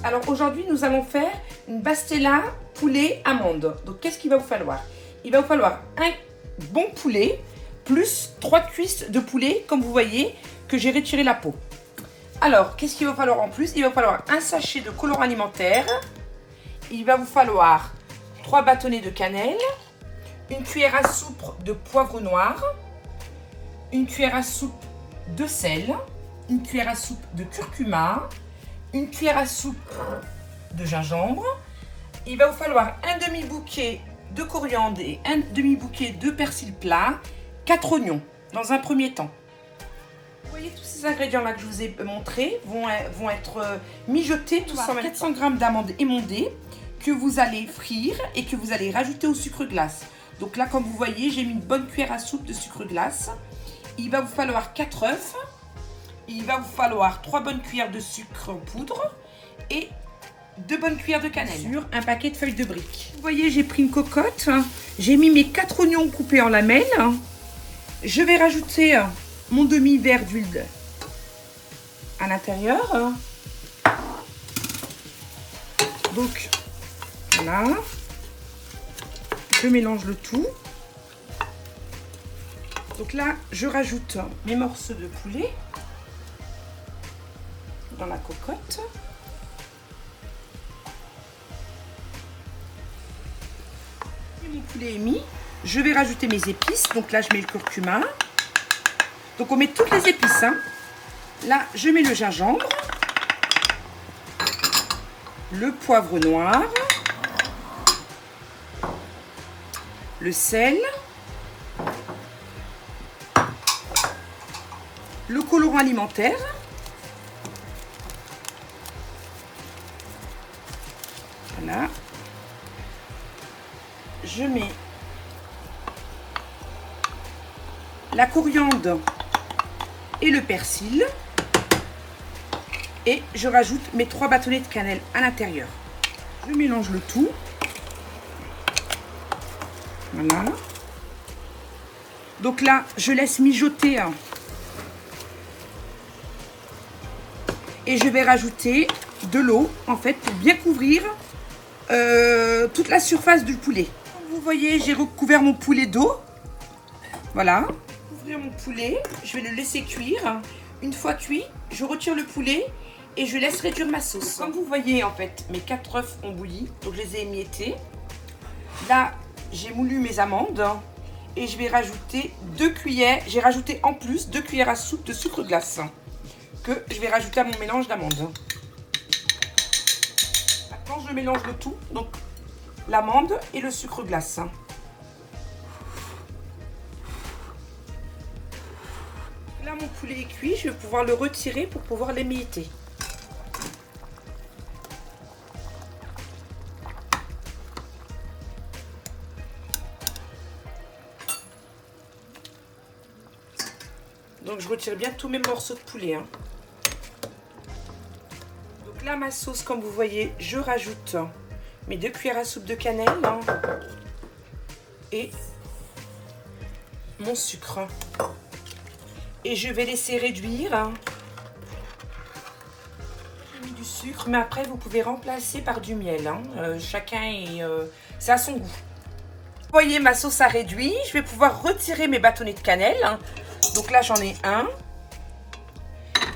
Alors aujourd'hui, nous allons faire une pastella poulet amande. Donc qu'est-ce qu'il va vous falloir? Il va vous falloir un bon poulet plus 3 cuisses de poulet, comme vous voyez, que j'ai retiré la peau. Alors, qu'est-ce qu'il va falloir en plus? Il va falloir un sachet de colorant alimentaire. Il va vous falloir 3 bâtonnets de cannelle, une cuillère à soupe de poivre noir, une cuillère à soupe de sel, une cuillère à soupe de curcuma, une cuillère à soupe de gingembre. Il va vous falloir un demi-bouquet de coriandre et un demi-bouquet de persil plat, 4 oignons dans un premier temps. Vous voyez, tous ces ingrédients-là que je vous ai montrés vont être mijotés tous ensemble. 400 g d'amandes émondées que vous allez frire et que vous allez rajouter au sucre glace. Donc là, comme vous voyez, j'ai mis une bonne cuillère à soupe de sucre glace. Il va vous falloir 4 œufs. Il va vous falloir 3 bonnes cuillères de sucre en poudre et 2 bonnes cuillères de cannelle sur un paquet de feuilles de briques. Vous voyez, j'ai pris une cocotte. J'ai mis mes 4 oignons coupés en lamelles. Je vais rajouter mon demi-verre d'huile à l'intérieur. Donc, voilà. Je mélange le tout. Donc là, je rajoute mes morceaux de poulet dans la cocotte. Et mon poulet est mis. Je vais rajouter mes épices. Donc là, je mets le curcuma. Donc on met toutes les épices. Là, je mets le gingembre, le poivre noir, le sel, le colorant alimentaire, voilà, je mets la coriandre et le persil et je rajoute mes 3 bâtonnets de cannelle à l'intérieur. Je mélange le tout. Voilà. Donc là, je laisse mijoter et je vais rajouter de l'eau en fait pour bien couvrir toute la surface du poulet. Comme vous voyez, j'ai recouvert mon poulet d'eau. Voilà. Ouvrir mon poulet, je vais le laisser cuire. Une fois cuit, je retire le poulet et je laisse réduire ma sauce. Comme vous voyez, en fait, mes 4 œufs ont bouilli, donc je les ai émiettés. Là, j'ai moulu mes amandes et je vais rajouter 2 cuillères. J'ai rajouté en plus 2 cuillères à soupe de sucre glace que je vais rajouter à mon mélange d'amandes. Maintenant, je mélange le tout, donc l'amande et le sucre glace. Là, mon poulet est cuit, je vais pouvoir le retirer pour pouvoir l'émietter. Donc, je retire bien tous mes morceaux de poulet. Donc là, ma sauce, comme vous voyez, je rajoute mes 2 cuillères à soupe de cannelle et mon sucre. Et je vais laisser réduire. J'ai mis du sucre, mais après vous pouvez remplacer par du miel. Chacun est, c'est à son goût. Vous voyez, ma sauce a réduit. Je vais pouvoir retirer mes bâtonnets de cannelle. Donc là, j'en ai un.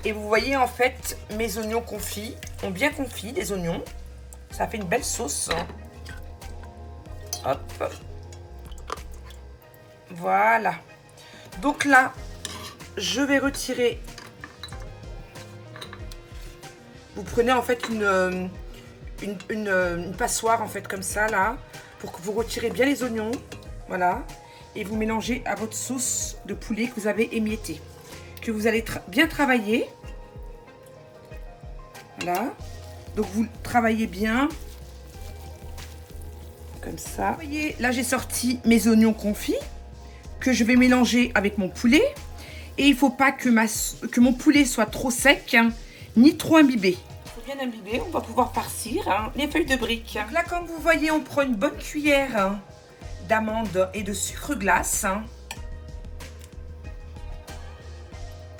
Et vous voyez, en fait, mes oignons confits ont bien confit, les oignons. Ça fait une belle sauce. Hop. Voilà. Donc là, je vais retirer. Vous prenez en fait une passoire en fait comme ça là pour que vous retirez bien les oignons, voilà, et vous mélangez à votre sauce de poulet que vous avez émiettée, que vous allez bien travailler. Voilà, donc vous travaillez bien comme ça. Vous voyez, là j'ai sorti mes oignons confits que je vais mélanger avec mon poulet. Et il ne faut pas que mon poulet soit trop sec, ni trop imbibé. Il faut bien imbiber, on va pouvoir farcir les feuilles de briques. Donc là, comme vous voyez, on prend une bonne cuillère d'amandes et de sucre glace.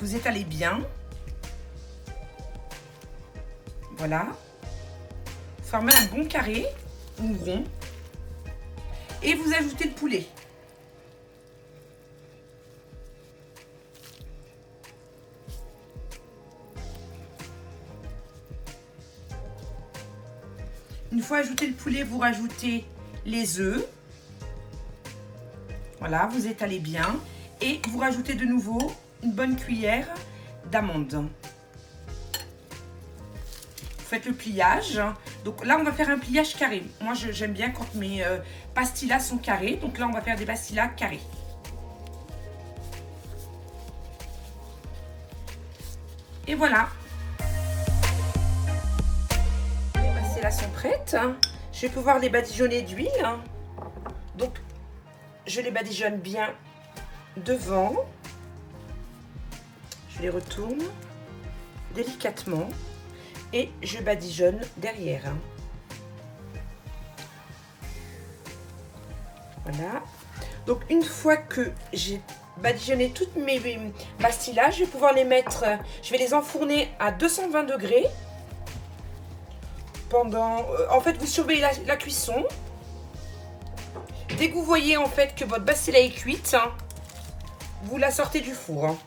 Vous étalez bien. Voilà. Formez un bon carré ou rond. Et vous ajoutez le poulet. Une fois ajouté le poulet, vous rajoutez les œufs. Voilà, vous étalez bien. Et vous rajoutez de nouveau une bonne cuillère d'amandes. Vous faites le pliage. Donc là, on va faire un pliage carré. Moi, j'aime bien quand mes pastillas sont carrés. Donc là, on va faire des pastillas carrés. Et voilà. Là sont prêtes. Je vais pouvoir les badigeonner d'huile. Donc, je les badigeonne bien devant. Je les retourne délicatement et je badigeonne derrière. Voilà. Donc, une fois que j'ai badigeonné toutes mes pastillas, je vais pouvoir les mettre, je vais les enfourner à 220 degrés. En fait, vous surveillez la cuisson. Dès que vous voyez en fait que votre pastilla est cuite, vous la sortez du four.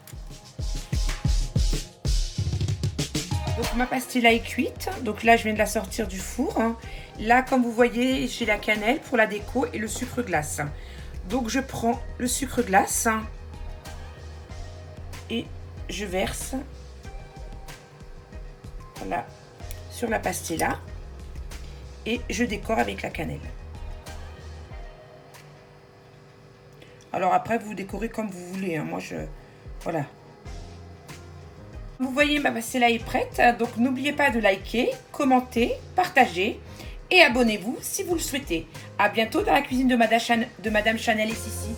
Donc ma pastilla est cuite. Donc là, je viens de la sortir du four. Là, comme vous voyez, j'ai la cannelle pour la déco et le sucre glace. Donc je prends le sucre glace et je verse voilà, sur la pastilla. Et je décore avec la cannelle. Alors après, vous décorez comme vous voulez. Moi, voilà. Vous voyez, ma pastilla est prête. Donc, n'oubliez pas de liker, commenter, partager et abonnez-vous si vous le souhaitez. À bientôt dans la cuisine de Madame Chanel et Sissi.